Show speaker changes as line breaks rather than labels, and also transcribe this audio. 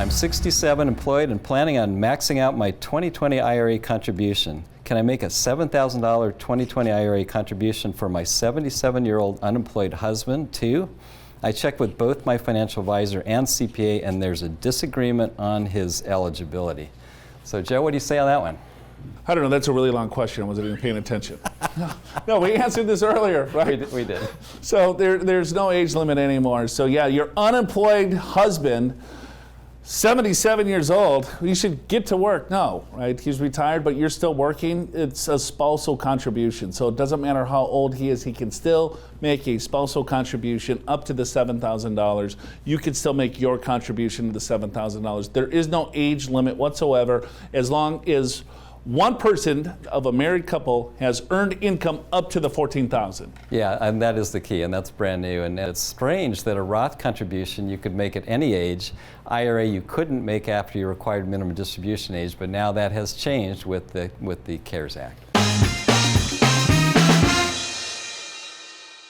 I'm 67, employed, and planning on maxing out my 2020 IRA contribution. Can I make a $7,000 2020 IRA contribution for my 77-year-old unemployed husband, too? I checked with both my financial advisor and CPA, and there's a disagreement on his eligibility. So, Joe, what do you say on that one?
I don't know. That's a really long question. I wasn't even paying attention. No, we answered this earlier, right?
We did.
So there's no age limit anymore. So yeah, your unemployed husband, 77 years old, you should get to work. No, right? He's retired, but you're still working. It's a spousal contribution. So it doesn't matter how old he is, he can still make a spousal contribution up to the $7,000. You can still make your contribution to the $7,000. There is no age limit whatsoever, as long as one person of a married couple has earned income up to the $14,000.
Yeah, and that is the key, and that's brand new. And it's strange that a Roth contribution you could make at any age. IRA you couldn't make after your required minimum distribution age, but now that has changed with the CARES Act.